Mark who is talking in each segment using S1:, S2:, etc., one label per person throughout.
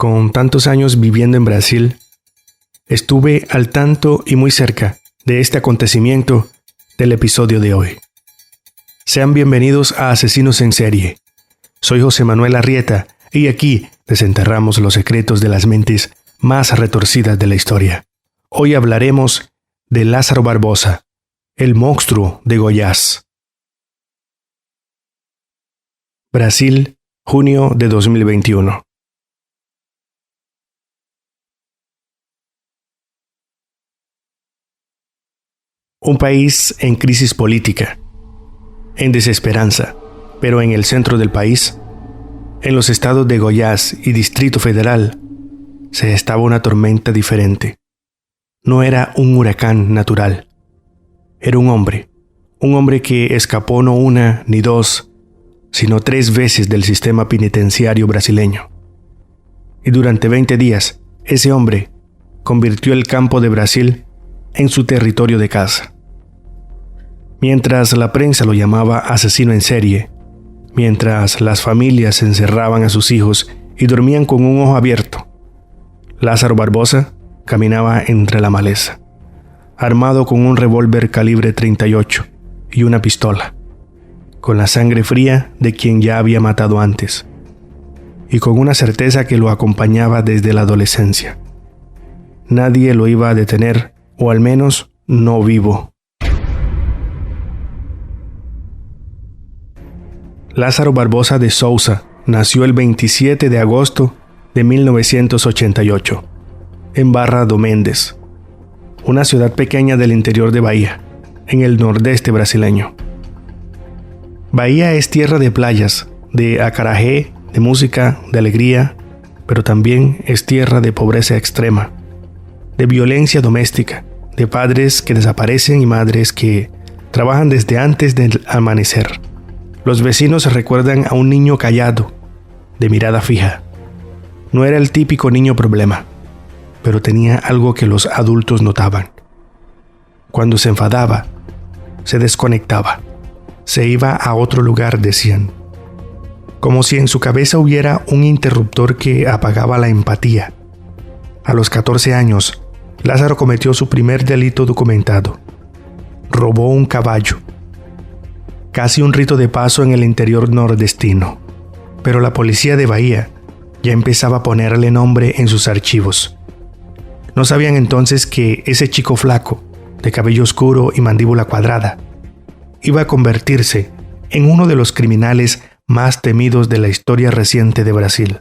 S1: Con tantos años viviendo en Brasil, estuve al tanto y muy cerca de este acontecimiento del episodio de hoy. Sean bienvenidos a Asesinos en Serie. Soy José Manuel Arrieta y aquí desenterramos los secretos de las mentes más retorcidas de la historia. Hoy hablaremos de Lázaro Barbosa, el monstruo de Goiás. Brasil, junio de 2021. Un país en crisis política, en desesperanza, pero en el centro del país, en los estados de Goiás y Distrito Federal, se gestaba una tormenta diferente. No era un huracán natural, era un hombre que escapó no una ni dos, sino 3 veces del sistema penitenciario brasileño. Y durante 20 días, ese hombre convirtió el campo de Brasil en su territorio de caza. Mientras la prensa lo llamaba asesino en serie, mientras las familias encerraban a sus hijos y dormían con un ojo abierto, Lázaro Barbosa caminaba entre la maleza, armado con un revólver calibre 38 y una pistola, con la sangre fría de quien ya había matado antes, y con una certeza que lo acompañaba desde la adolescencia. Nadie lo iba a detener, o al menos no vivo. Lázaro Barbosa de Souza nació el 27 de agosto de 1988, en Barra do Mendes, una ciudad pequeña del interior de Bahía, en el nordeste brasileño. Bahía es tierra de playas, de acarajé, de música, de alegría, pero también es tierra de pobreza extrema, de violencia doméstica, de padres que desaparecen y madres que trabajan desde antes del amanecer. Los vecinos recuerdan a un niño callado, de mirada fija. No era el típico niño problema, pero tenía algo que los adultos notaban. Cuando se enfadaba, se desconectaba, se iba a otro lugar, decían. Como si en su cabeza hubiera un interruptor que apagaba la empatía. A los 14 años, Lázaro cometió su primer delito documentado. Robó un caballo. Casi un rito de paso en el interior nordestino. Pero la policía de Bahía ya empezaba a ponerle nombre en sus archivos. No sabían entonces que ese chico flaco, de cabello oscuro y mandíbula cuadrada, iba a convertirse en uno de los criminales más temidos de la historia reciente de Brasil.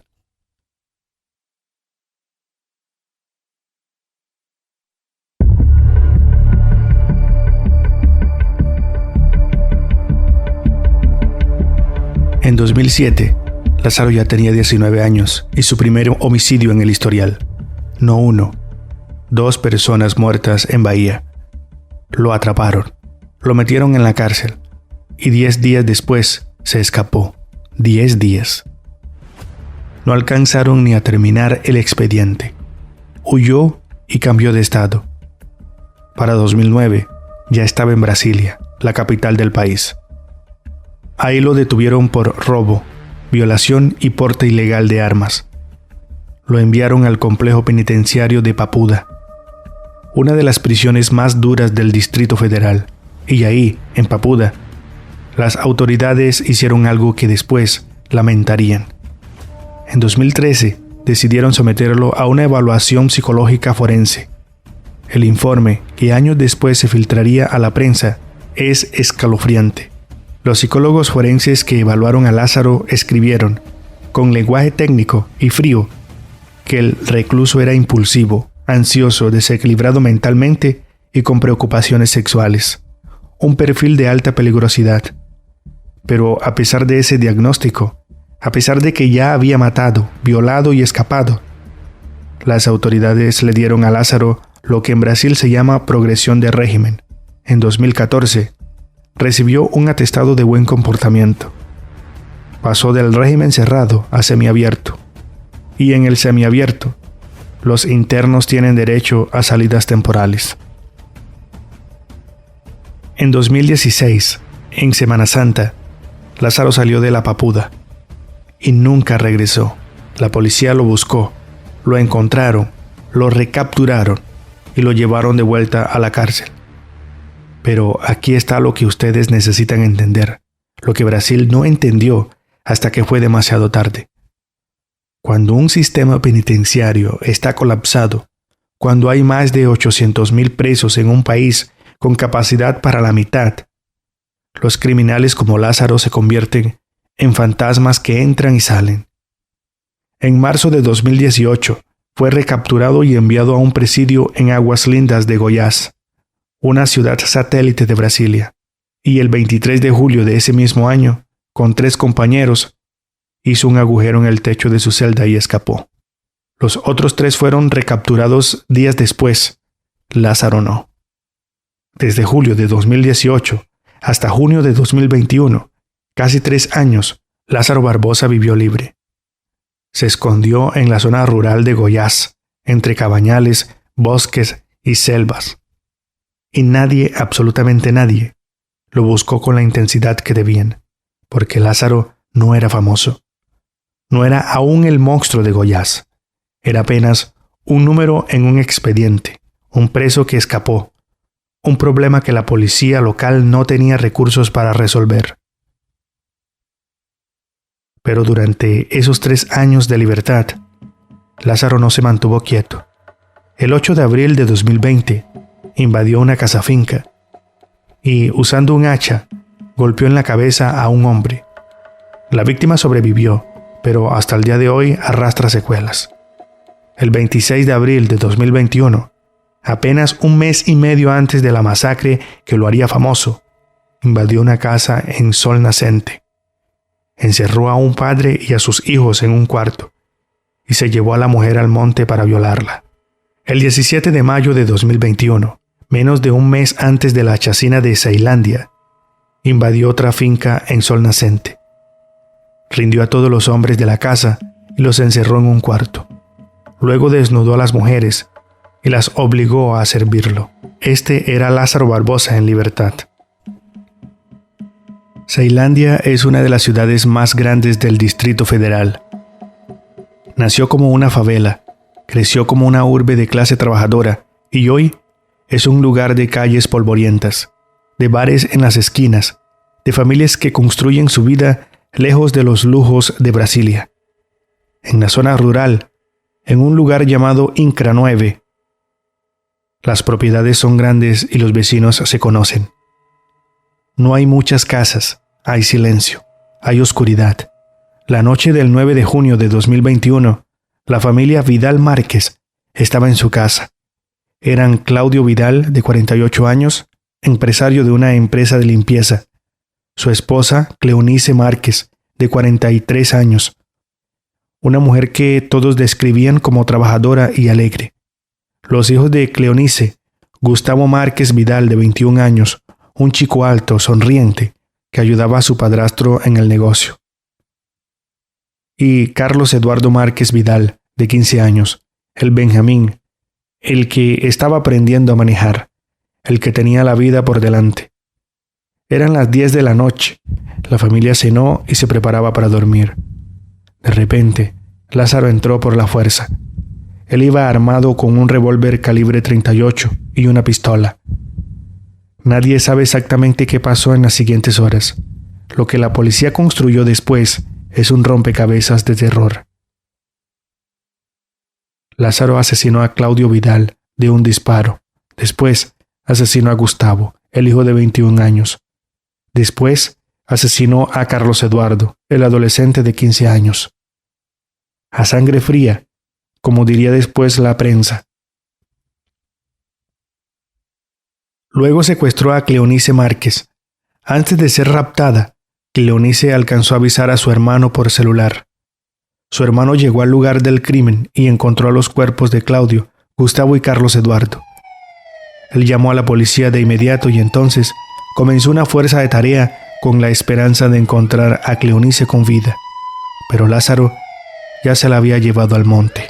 S1: En 2007, Lázaro ya tenía 19 años y su primer homicidio en el historial. No uno, 2 personas muertas en Bahía. Lo atraparon, lo metieron en la cárcel y 10 días después se escapó. 10 días. No alcanzaron ni a terminar el expediente. Huyó y cambió de estado. Para 2009 ya estaba en Brasilia, la capital del país. Ahí lo detuvieron por robo, violación y porte ilegal de armas. Lo enviaron al complejo penitenciario de Papuda, una de las prisiones más duras del Distrito Federal, y ahí, en Papuda, las autoridades hicieron algo que después lamentarían. En 2013 decidieron someterlo a una evaluación psicológica forense. El informe, que años después se filtraría a la prensa, es escalofriante. Los psicólogos forenses que evaluaron a Lázaro escribieron, con lenguaje técnico y frío, que el recluso era impulsivo, ansioso, desequilibrado mentalmente y con preocupaciones sexuales. Un perfil de alta peligrosidad. Pero a pesar de ese diagnóstico, a pesar de que ya había matado, violado y escapado, las autoridades le dieron a Lázaro lo que en Brasil se llama progresión de régimen. En 2014, recibió un atestado de buen comportamiento. Pasó del régimen cerrado a semiabierto. Y en el semiabierto, los internos tienen derecho a salidas temporales. En 2016, en Semana Santa, Lázaro salió de la Papuda y nunca regresó. La policía lo buscó Lo encontraron, lo recapturaron y lo llevaron de vuelta a la cárcel. Pero aquí está lo que ustedes necesitan entender, lo que Brasil no entendió hasta que fue demasiado tarde. Cuando un sistema penitenciario está colapsado, cuando hay más de 800,000 presos en un país con capacidad para la mitad, los criminales como Lázaro se convierten en fantasmas que entran y salen. En marzo de 2018 fue recapturado y enviado a un presidio en Aguas Lindas de Goiás, una ciudad satélite de Brasilia, y el 23 de julio de ese mismo año, con 3 compañeros, hizo un agujero en el techo de su celda y escapó. Los otros 3 fueron recapturados días después, Lázaro no. Desde julio de 2018 hasta junio de 2021, casi 3 años, Lázaro Barbosa vivió libre. Se escondió en la zona rural de Goiás, entre cabañales, bosques y selvas. Y nadie, absolutamente nadie, lo buscó con la intensidad que debían, porque Lázaro no era famoso. No era aún el monstruo de Goiás. Era apenas un número en un expediente, un preso que escapó, un problema que la policía local no tenía recursos para resolver. Pero durante esos 3 años de libertad, Lázaro no se mantuvo quieto. El 8 de abril de 2020, invadió una casa finca y, usando un hacha, golpeó en la cabeza a un hombre. La víctima sobrevivió, pero hasta el día de hoy arrastra secuelas. El 26 de abril de 2021, apenas un mes y medio antes de la masacre que lo haría famoso, invadió una casa en Sol Nascente. Encerró a un padre y a sus hijos en un cuarto y se llevó a la mujer al monte para violarla. El 17 de mayo de 2021, menos de un mes antes de la chacina de Ceilândia, invadió otra finca en Sol Nascente. Rindió a todos los hombres de la casa y los encerró en un cuarto. Luego desnudó a las mujeres y las obligó a servirlo. Este era Lázaro Barbosa en libertad. Ceilândia es una de las ciudades más grandes del Distrito Federal. Nació como una favela, creció como una urbe de clase trabajadora y hoy es un lugar de calles polvorientas, de bares en las esquinas, de familias que construyen su vida lejos de los lujos de Brasilia. En la zona rural, en un lugar llamado Incra 9, las propiedades son grandes y los vecinos se conocen. No hay muchas casas, hay silencio, hay oscuridad. La noche del 9 de junio de 2021, la familia Vidal Márquez estaba en su casa. Eran Claudio Vidal, de 48 años, empresario de una empresa de limpieza. Su esposa, Cleonice Márquez, de 43 años. Una mujer que todos describían como trabajadora y alegre. Los hijos de Cleonice, Gustavo Márquez Vidal, de 21 años, un chico alto, sonriente, que ayudaba a su padrastro en el negocio. Y Carlos Eduardo Márquez Vidal, de 15 años, el Benjamín, el que estaba aprendiendo a manejar, el que tenía la vida por delante. Eran las 10 de la noche, la familia cenó y se preparaba para dormir. De repente, Lázaro entró por la fuerza. Él iba armado con un revólver calibre 38 y una pistola. Nadie sabe exactamente qué pasó en las siguientes horas. Lo que la policía construyó después es un rompecabezas de terror. Lázaro asesinó a Claudio Vidal de un disparo. Después, asesinó a Gustavo, el hijo de 21 años. Después, asesinó a Carlos Eduardo, el adolescente de 15 años. A sangre fría, como diría después la prensa. Luego secuestró a Cleonice Márquez. Antes de ser raptada, Cleonice alcanzó a avisar a su hermano por celular. Su hermano llegó al lugar del crimen y encontró los cuerpos de Claudio, Gustavo y Carlos Eduardo. Él llamó a la policía de inmediato y entonces comenzó una fuerza de tarea con la esperanza de encontrar a Cleonice con vida. Pero Lázaro ya se la había llevado al monte.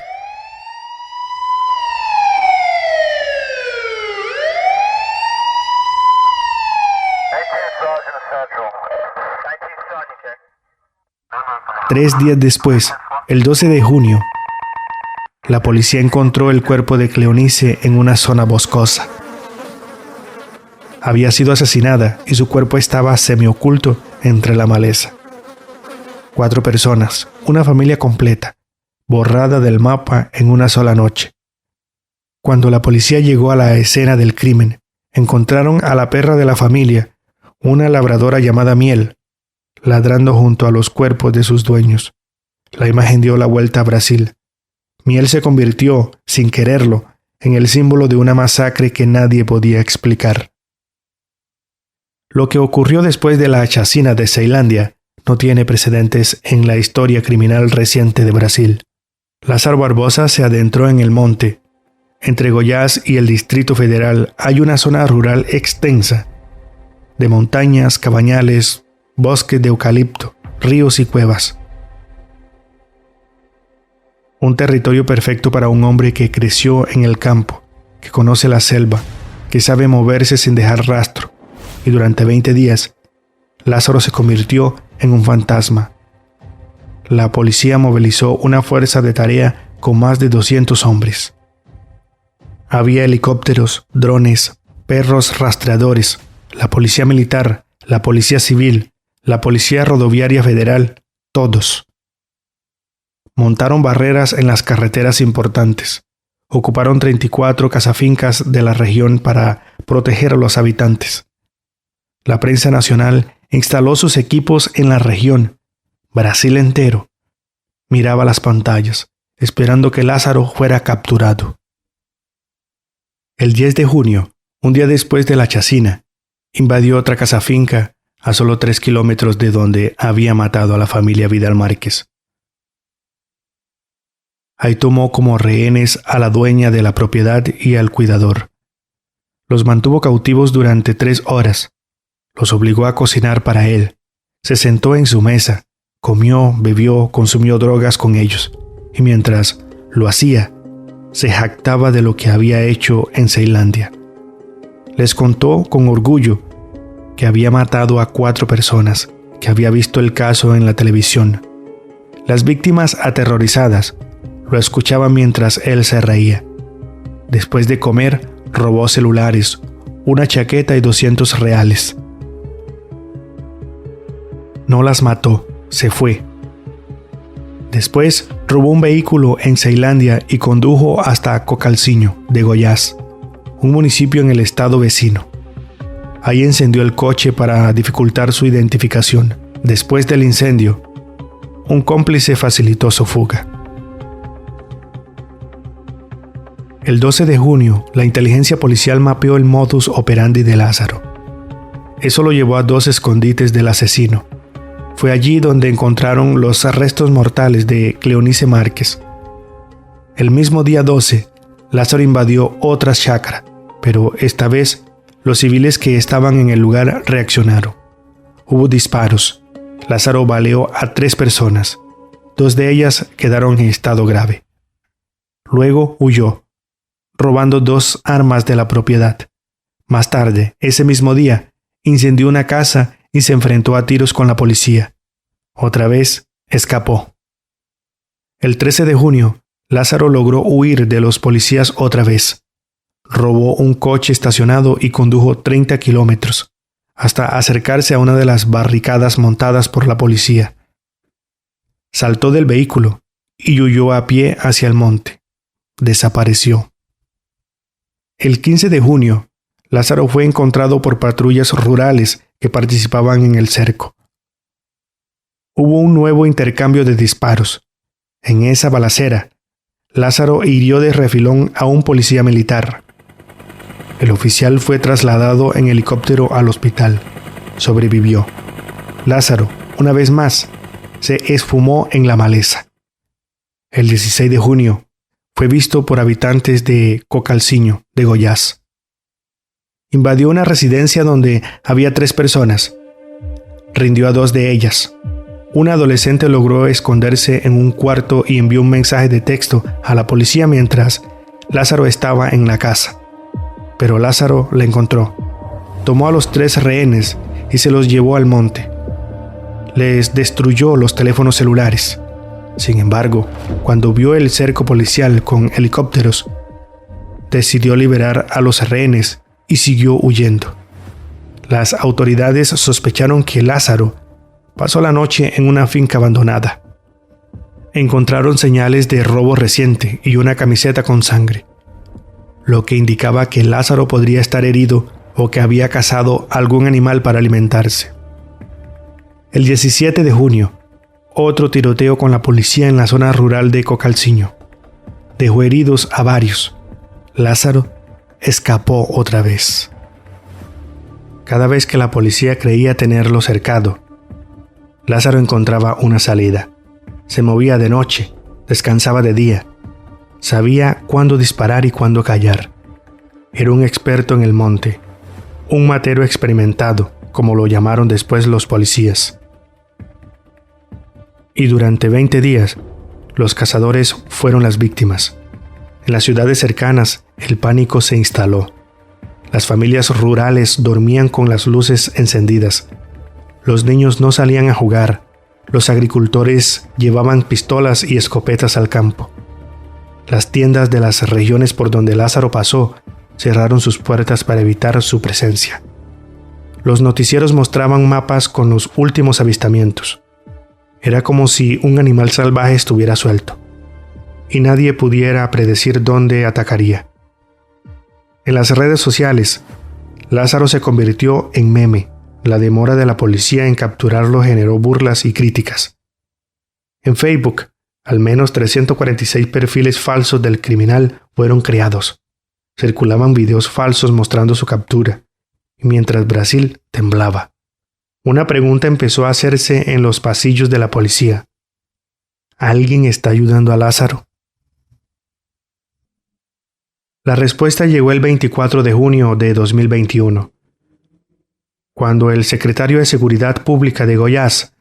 S1: Tres días después, el 12 de junio, la policía encontró el cuerpo de Cleonice en una zona boscosa. Había sido asesinada y su cuerpo estaba semioculto entre la maleza. 4 personas, una familia completa, borrada del mapa en una sola noche. Cuando la policía llegó a la escena del crimen, encontraron a la perra de la familia, una labradora llamada Miel, ladrando junto a los cuerpos de sus dueños. La imagen dio la vuelta a Brasil. Miel se convirtió, sin quererlo, en el símbolo de una masacre que nadie podía explicar. Lo que ocurrió después de la chacina de Ceilândia no tiene precedentes en la historia criminal reciente de Brasil. Lázaro Barbosa se adentró en el monte. Entre Goiás y el Distrito Federal hay una zona rural extensa, de montañas, cabañales, bosques de eucalipto, ríos y cuevas. Un territorio perfecto para un hombre que creció en el campo, que conoce la selva, que sabe moverse sin dejar rastro. Y durante 20 días, Lázaro se convirtió en un fantasma. La policía movilizó una fuerza de tarea con más de 200 hombres. Había helicópteros, drones, perros rastreadores, la policía militar, la policía civil, la policía rodoviaria federal, todos. Montaron barreras en las carreteras importantes. Ocuparon 34 casafincas de la región para proteger a los habitantes. La prensa nacional instaló sus equipos en la región. Brasil entero miraba las pantallas, esperando que Lázaro fuera capturado. El 10 de junio, un día después de la chacina, invadió otra casafinca a solo 3 kilómetros de donde había matado a la familia Vidal Márquez. Ahí tomó como rehenes a la dueña de la propiedad y al cuidador. Los mantuvo cautivos durante 3 horas. Los obligó a cocinar para él. Se sentó en su mesa, comió, bebió, consumió drogas con ellos. Y mientras lo hacía, se jactaba de lo que había hecho en Ceilândia. Les contó con orgullo que había matado a 4 personas, que había visto el caso en la televisión. Las víctimas aterrorizadas lo escuchaban mientras él se reía. Después de comer, robó celulares, una chaqueta y 200 reales. No las mató, se fue. Después robó un vehículo en Ceilândia y condujo hasta Cocalzinho, de Goiás, un municipio en el estado vecino. Ahí encendió el coche para dificultar su identificación. Después del incendio, un cómplice facilitó su fuga. El 12 de junio, la inteligencia policial mapeó el modus operandi de Lázaro. Eso lo llevó a 2 escondites del asesino. Fue allí donde encontraron los restos mortales de Cleonice Márquez. El mismo día 12, Lázaro invadió otra chácara, pero esta vez los civiles que estaban en el lugar reaccionaron. Hubo disparos. Lázaro baleó a 3 personas. 2 de ellas quedaron en estado grave. Luego huyó, robando 2 armas de la propiedad. Más tarde, ese mismo día, incendió una casa y se enfrentó a tiros con la policía. Otra vez, escapó. El 13 de junio, Lázaro logró huir de los policías otra vez. Robó un coche estacionado y condujo 30 kilómetros, hasta acercarse a una de las barricadas montadas por la policía. Saltó del vehículo y huyó a pie hacia el monte. Desapareció. El 15 de junio, Lázaro fue encontrado por patrullas rurales que participaban en el cerco. Hubo un nuevo intercambio de disparos. En esa balacera, Lázaro hirió de refilón a un policía militar. El oficial fue trasladado en helicóptero al hospital. Sobrevivió. Lázaro, una vez más, se esfumó en la maleza. El 16 de junio, fue visto por habitantes de Cocalzinho, de Goiás. Invadió una residencia donde había 3 personas. Rindió a 2 de ellas. Una adolescente logró esconderse en un cuarto y envió un mensaje de texto a la policía mientras Lázaro estaba en la casa. Pero Lázaro la encontró. Tomó a los 3 rehenes y se los llevó al monte. Les destruyó los teléfonos celulares. Sin embargo, cuando vio el cerco policial con helicópteros, decidió liberar a los rehenes y siguió huyendo. Las autoridades sospecharon que Lázaro pasó la noche en una finca abandonada. Encontraron señales de robo reciente y una camiseta con sangre, lo que indicaba que Lázaro podría estar herido o que había cazado algún animal para alimentarse. El 17 de junio, otro tiroteo con la policía en la zona rural de Cocalciño dejó heridos a varios. Lázaro escapó otra vez. Cada vez que la policía creía tenerlo cercado, Lázaro encontraba una salida. Se movía de noche, descansaba de día. Sabía cuándo disparar y cuándo callar. Era un experto en el monte, un matero experimentado, como lo llamaron después los policías. Y durante 20 días, los cazadores fueron las víctimas. En las ciudades cercanas, el pánico se instaló. Las familias rurales dormían con las luces encendidas. Los niños no salían a jugar. Los agricultores llevaban pistolas y escopetas al campo. Las tiendas de las regiones por donde Lázaro pasó cerraron sus puertas para evitar su presencia. Los noticieros mostraban mapas con los últimos avistamientos. Era como si un animal salvaje estuviera suelto, y nadie pudiera predecir dónde atacaría. En las redes sociales, Lázaro se convirtió en meme. La demora de la policía en capturarlo generó burlas y críticas. En Facebook, al menos 346 perfiles falsos del criminal fueron creados. Circulaban videos falsos mostrando su captura, mientras Brasil temblaba. Una pregunta empezó a hacerse en los pasillos de la policía. ¿Alguien está ayudando a Lázaro? La respuesta llegó el 24 de junio de 2021. Cuando el secretario de Seguridad Pública de Goiás,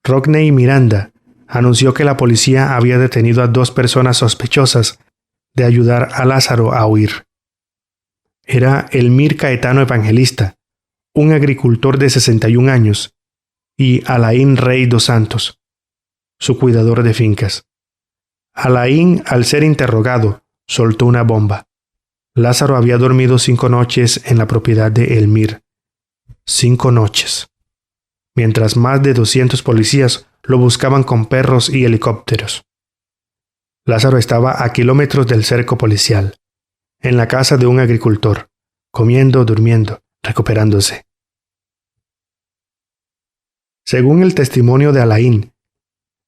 S1: Rodney Miranda, anunció que la policía había detenido a 2 personas sospechosas de ayudar a Lázaro a huir. Era Elmir Caetano Evangelista, un agricultor de 61 años, y Alain Rey dos Santos, su cuidador de fincas. Alain, al ser interrogado, soltó una bomba. Lázaro había dormido 5 noches en la propiedad de Elmir. 5 noches. Mientras más de 200 policías lo buscaban con perros y helicópteros. Lázaro estaba a kilómetros del cerco policial, en la casa de un agricultor, comiendo, durmiendo, recuperándose. Según el testimonio de Alain,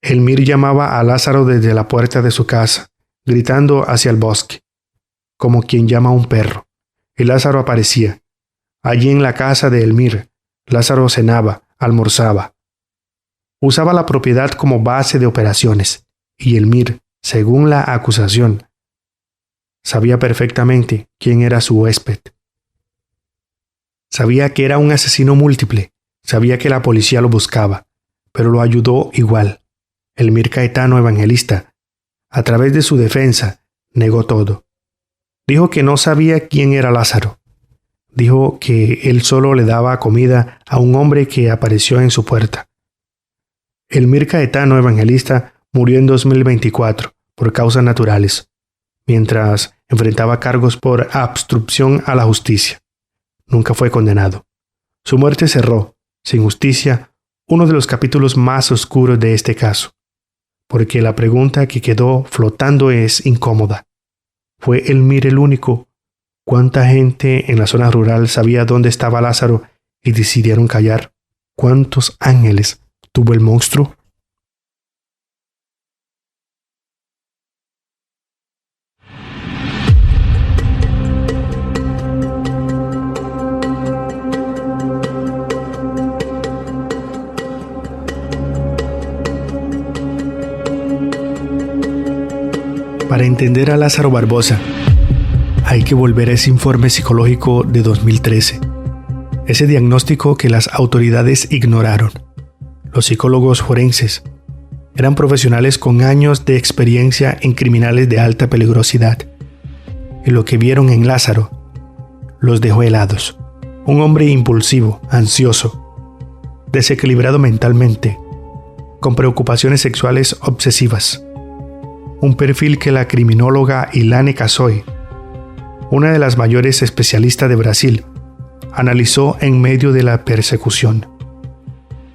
S1: Elmir llamaba a Lázaro desde la puerta de su casa, gritando hacia el bosque, como quien llama a un perro, y Lázaro aparecía. Allí en la casa de Elmir, Lázaro cenaba, almorzaba. Usaba la propiedad como base de operaciones, y Elmir, según la acusación, sabía perfectamente quién era su huésped. Sabía que era un asesino múltiple, sabía que la policía lo buscaba, pero lo ayudó igual. Elmir Caetano Evangelista, a través de su defensa, negó todo. Dijo que no sabía quién era Lázaro. Dijo que él solo le daba comida a un hombre que apareció en su puerta. Elmir Caetano Evangelista murió en 2024 por causas naturales, mientras enfrentaba cargos por obstrucción a la justicia. Nunca fue condenado. Su muerte cerró, sin justicia, uno de los capítulos más oscuros de este caso, porque la pregunta que quedó flotando es incómoda. ¿Fue Elmir el único? ¿Cuánta gente en la zona rural sabía dónde estaba Lázaro y decidieron callar? ¿Cuántos ángeles tuvo el monstruo? Para entender a Lázaro Barbosa, hay que volver a ese informe psicológico de 2013, ese diagnóstico que las autoridades ignoraron. Los psicólogos forenses eran profesionales con años de experiencia en criminales de alta peligrosidad, y lo que vieron en Lázaro los dejó helados. Un hombre impulsivo, ansioso, desequilibrado mentalmente, con preocupaciones sexuales obsesivas. Un perfil que la criminóloga Ilane Casoy, una de las mayores especialistas de Brasil, analizó en medio de la persecución.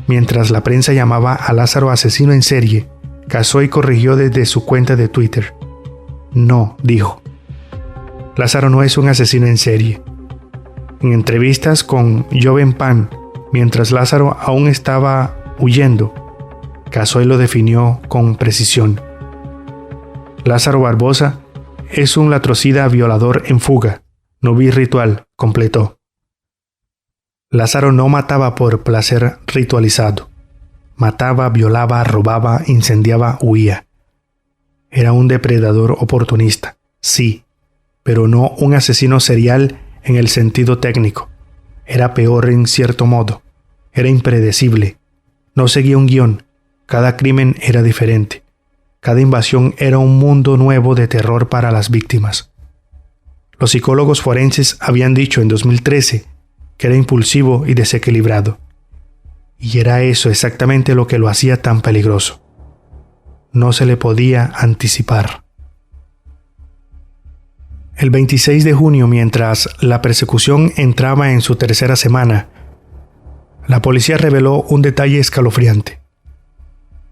S1: Mientras la prensa llamaba a Lázaro asesino en serie, Casoy corrigió desde su cuenta de Twitter. No, dijo. Lázaro no es un asesino en serie. En entrevistas con Jovem Pan, mientras Lázaro aún estaba huyendo, Casoy lo definió con precisión. Lázaro Barbosa es un latrocida violador en fuga, no birritual, completó. Lázaro no mataba por placer ritualizado. Mataba, violaba, robaba, incendiaba, huía. Era un depredador oportunista, sí, pero no un asesino serial en el sentido técnico. Era peor en cierto modo. Era impredecible. No seguía un guión. Cada crimen era diferente. Cada invasión era un mundo nuevo de terror para las víctimas. Los psicólogos forenses habían dicho en 2013 que era impulsivo y desequilibrado. Y era eso exactamente lo que lo hacía tan peligroso. No se le podía anticipar. El 26 de junio, mientras la persecución entraba en su tercera semana, la policía reveló un detalle escalofriante.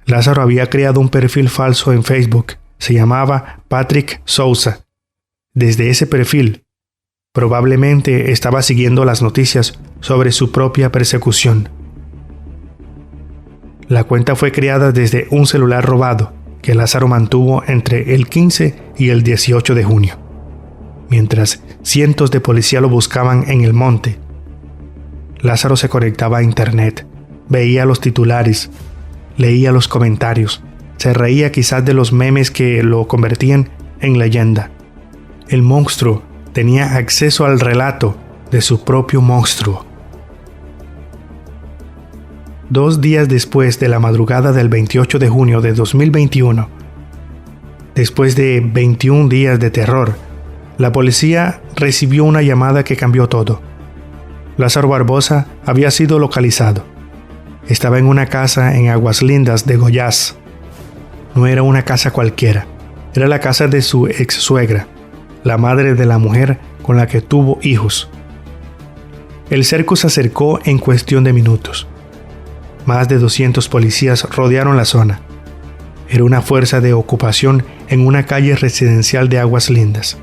S1: Lázaro había creado un perfil falso en Facebook. Se llamaba Patrick Souza. Desde ese perfil, probablemente estaba siguiendo las noticias sobre su propia persecución. La cuenta fue creada desde un celular robado que Lázaro mantuvo entre el 15 y el 18 de junio. Mientras cientos de policías lo buscaban en el monte, Lázaro se conectaba a internet, veía los titulares, leía los comentarios, se reía quizás de los memes que lo convertían en leyenda. El monstruo tenía acceso al relato de su propio monstruo. 2 días después de la madrugada del 28 de junio de 2021, después de 21 días de terror, la policía recibió una llamada que cambió todo. Lázaro Barbosa había sido localizado. Estaba en una casa en Aguas Lindas de Goiás. No era una casa cualquiera. Era la casa de su ex suegra, la madre de la mujer con la que tuvo hijos. El cerco se acercó en cuestión de minutos. Más de 200 policías rodearon la zona. Era una fuerza de ocupación en una calle residencial de Aguas Lindas.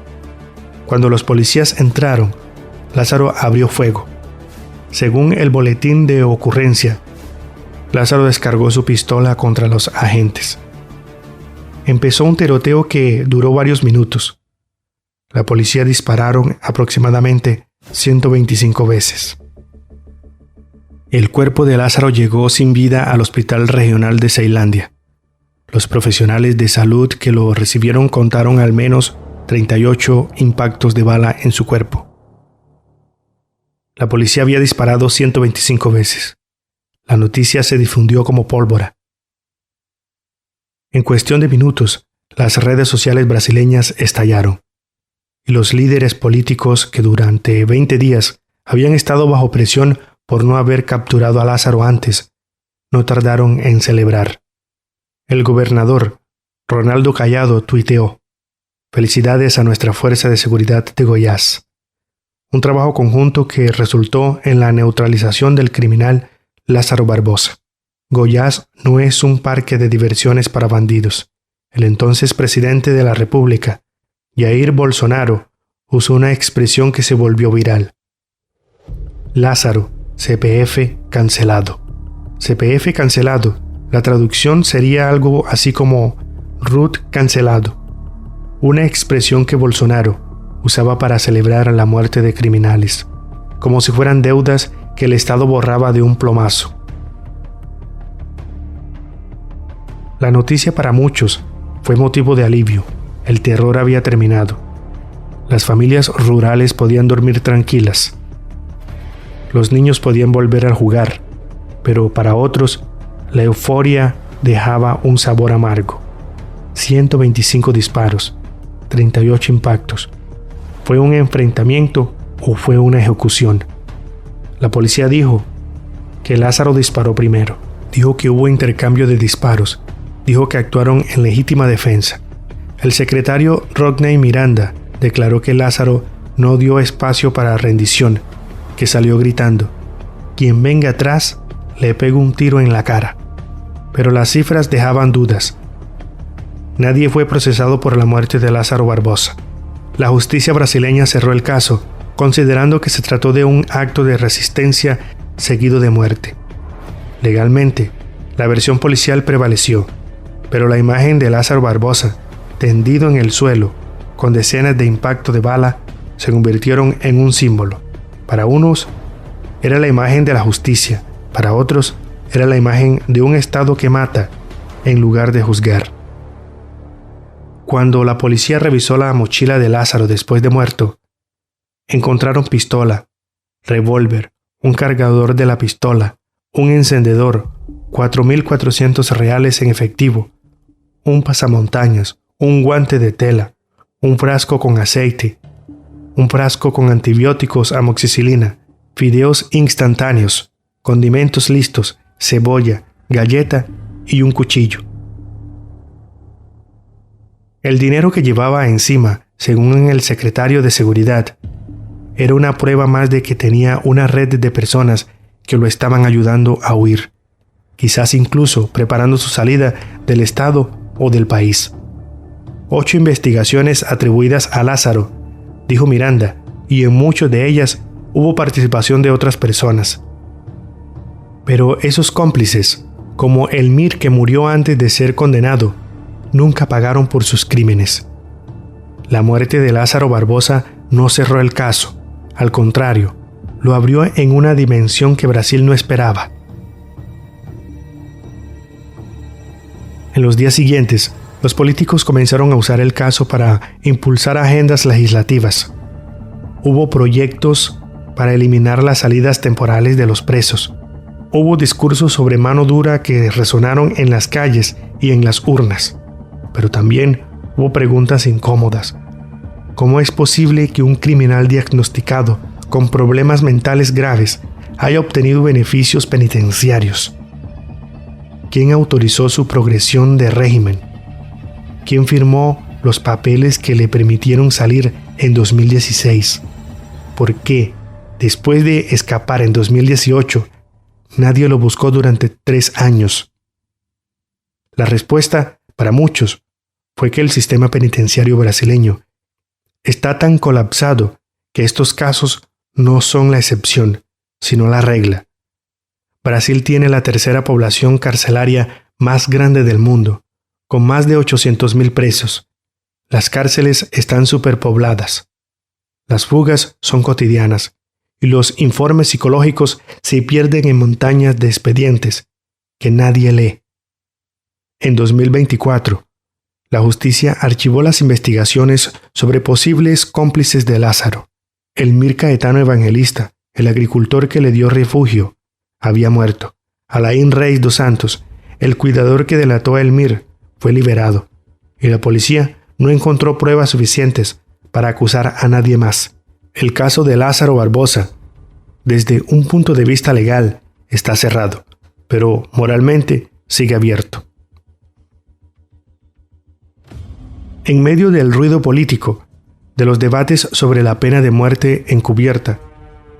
S1: Cuando los policías entraron, Lázaro abrió fuego. Según el boletín de ocurrencia, Lázaro descargó su pistola contra los agentes. Empezó un tiroteo que duró varios minutos. La policía dispararon aproximadamente 125 veces. El cuerpo de Lázaro llegó sin vida al Hospital Regional de Ceilândia. Los profesionales de salud que lo recibieron contaron al menos 38 impactos de bala en su cuerpo. La policía había disparado 125 veces. La noticia se difundió como pólvora. En cuestión de minutos, las redes sociales brasileñas estallaron, y los líderes políticos que durante 20 días habían estado bajo presión por no haber capturado a Lázaro antes, no tardaron en celebrar. El gobernador, Ronaldo Caiado, tuiteó: "Felicidades a nuestra Fuerza de Seguridad de Goiás". Un trabajo conjunto que resultó en la neutralización del criminal Lázaro Barbosa. Goiás no es un parque de diversiones para bandidos. El entonces presidente de la República, Jair Bolsonaro, usó una expresión que se volvió viral. Lázaro, CPF cancelado. CPF cancelado. La traducción sería algo así como Ruth cancelado. Una expresión que Bolsonaro usaba para celebrar la muerte de criminales, como si fueran deudas que el Estado borraba de un plomazo. La noticia para muchos fue motivo de alivio. El terror había terminado. Las familias rurales podían dormir tranquilas. Los niños podían volver a jugar, pero para otros, la euforia dejaba un sabor amargo. 125 disparos, 38 impactos. ¿Fue un enfrentamiento o fue una ejecución? La policía dijo que Lázaro disparó primero. dijo que hubo intercambio de disparos, dijo que actuaron en legítima defensa. El secretario Rodney Miranda declaró que Lázaro no dio espacio para rendición, que salió gritando: "Quien venga atrás, le pego un tiro en la cara". Pero las cifras dejaban dudas. Nadie fue procesado por la muerte de Lázaro Barbosa. La justicia brasileña cerró el caso, considerando que se trató de un acto de resistencia seguido de muerte. Legalmente, la versión policial prevaleció, pero la imagen de Lázaro Barbosa, tendido en el suelo, con decenas de impactos de bala, se convirtieron en un símbolo. Para unos, era la imagen de la justicia, para otros, era la imagen de un Estado que mata en lugar de juzgar. Cuando la policía revisó la mochila de Lázaro después de muerto, encontraron pistola, revólver, un cargador de la pistola, un encendedor, 4.400 reales en efectivo, un pasamontañas, un guante de tela, un frasco con aceite, un frasco con antibióticos, amoxicilina, fideos instantáneos, condimentos listos, cebolla, galleta y un cuchillo. El dinero que llevaba encima, según el secretario de Seguridad, era una prueba más de que tenía una red de personas que lo estaban ayudando a huir, quizás incluso preparando su salida del estado o del país. 8 investigaciones atribuidas a Lázaro, dijo Miranda, y en muchas de ellas hubo participación de otras personas. Pero esos cómplices, como el Mir que murió antes de ser condenado, nunca pagaron por sus crímenes. La muerte de Lázaro Barbosa no cerró el caso, al contrario, lo abrió en una dimensión que Brasil no esperaba. En los días siguientes, los políticos comenzaron a usar el caso para impulsar agendas legislativas. Hubo proyectos para eliminar las salidas temporales de los presos. Hubo discursos sobre mano dura que resonaron en las calles y en las urnas. Pero también hubo preguntas incómodas. ¿Cómo es posible que un criminal diagnosticado con problemas mentales graves haya obtenido beneficios penitenciarios? ¿Quién autorizó su progresión de régimen? ¿Quién firmó los papeles que le permitieron salir en 2016? ¿Por qué, después de escapar en 2018, nadie lo buscó durante 3 años? La respuesta, para muchos, fue que el sistema penitenciario brasileño está tan colapsado que estos casos no son la excepción, sino la regla. Brasil tiene la tercera población carcelaria más grande del mundo, con más de 800.000 presos. Las cárceles están superpobladas. Las fugas son cotidianas y los informes psicológicos se pierden en montañas de expedientes que nadie lee. En 2024, la justicia archivó las investigaciones sobre posibles cómplices de Lázaro. El Mir Caetano Evangelista, el agricultor que le dio refugio, había muerto. Alain Reis dos Santos, el cuidador que delató a Elmir, fue liberado, y la policía no encontró pruebas suficientes para acusar a nadie más. El caso de Lázaro Barbosa, desde un punto de vista legal, está cerrado, pero moralmente sigue abierto. En medio del ruido político, de los debates sobre la pena de muerte encubierta,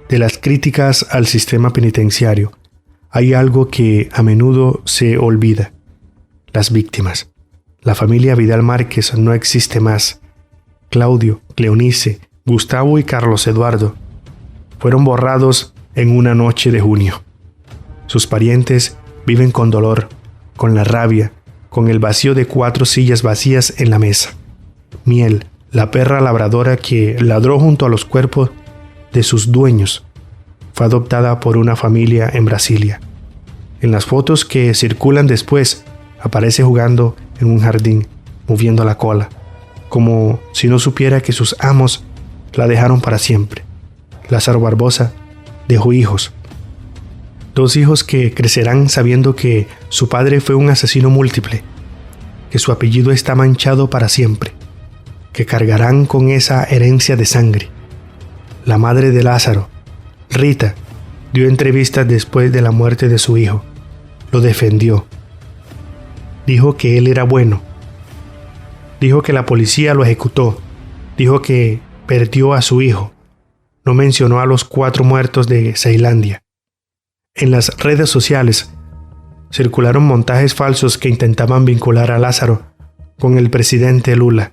S1: de las críticas al sistema penitenciario, hay algo que a menudo se olvida: las víctimas. La familia Vidal Márquez no existe más. Claudio, Cleonice, Gustavo y Carlos Eduardo fueron borrados en una noche de junio. Sus parientes viven con dolor, con la rabia, con el vacío de 4 sillas vacías en la mesa. Miel, la perra labradora que ladró junto a los cuerpos de sus dueños, fue adoptada por una familia en Brasilia. En las fotos que circulan después, aparece jugando en un jardín, moviendo la cola, como si no supiera que sus amos la dejaron para siempre. Lázaro Barbosa dejó hijos. 2 hijos que crecerán sabiendo que su padre fue un asesino múltiple, que su apellido está manchado para siempre, que cargarán con esa herencia de sangre. La madre de Lázaro, Rita, dio entrevistas después de la muerte de su hijo. lo defendió. Dijo que él era bueno. Dijo que la policía lo ejecutó. Dijo que perdió a su hijo. No mencionó a los 4 muertos de Ceilândia. En las redes sociales circularon montajes falsos que intentaban vincular a Lázaro con el presidente Lula.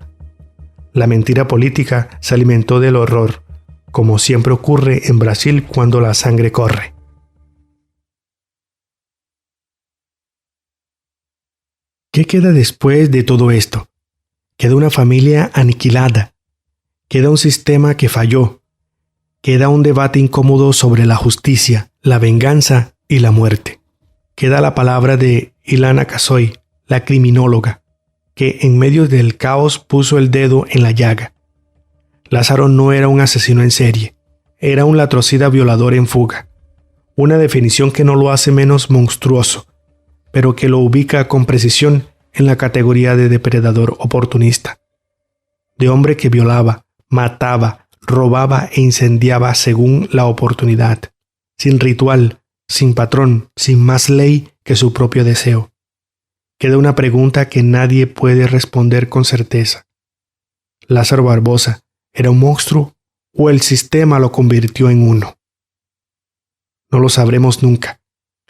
S1: La mentira política se alimentó del horror, como siempre ocurre en Brasil cuando la sangre corre. ¿Qué queda después de todo esto? Queda una familia aniquilada. Queda un sistema que falló. Queda un debate incómodo sobre la justicia, la venganza y la muerte. Queda la palabra de Ilana Casoy, la criminóloga, que en medio del caos puso el dedo en la llaga. Lázaro no era un asesino en serie, era un latrocida violador en fuga. Una definición que no lo hace menos monstruoso, pero que lo ubica con precisión en la categoría de depredador oportunista. De hombre que violaba, mataba, robaba e incendiaba según la oportunidad, sin ritual, sin patrón, sin más ley que su propio deseo. Queda una pregunta que nadie puede responder con certeza. ¿Lázaro Barbosa era un monstruo o el sistema lo convirtió en uno? No lo sabremos nunca.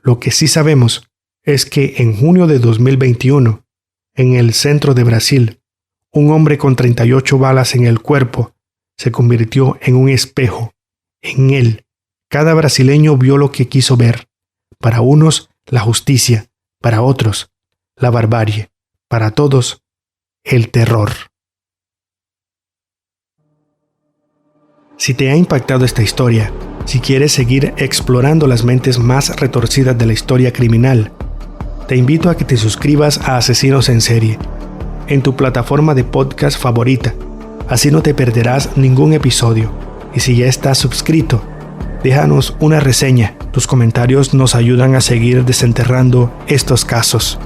S1: Lo que sí sabemos es que en junio de 2021, en el centro de Brasil, un hombre con 38 balas en el cuerpo se convirtió en un espejo. En él, cada brasileño vio lo que quiso ver. Para unos, la justicia; para otros, la barbarie; para todos, el terror. Si te ha impactado esta historia, si quieres seguir explorando las mentes más retorcidas de la historia criminal, te invito a que te suscribas a Asesinos en Serie en tu plataforma de podcast favorita. Así no te perderás ningún episodio. Y si ya estás suscrito, déjanos una reseña. Tus comentarios nos ayudan a seguir desenterrando estos casos.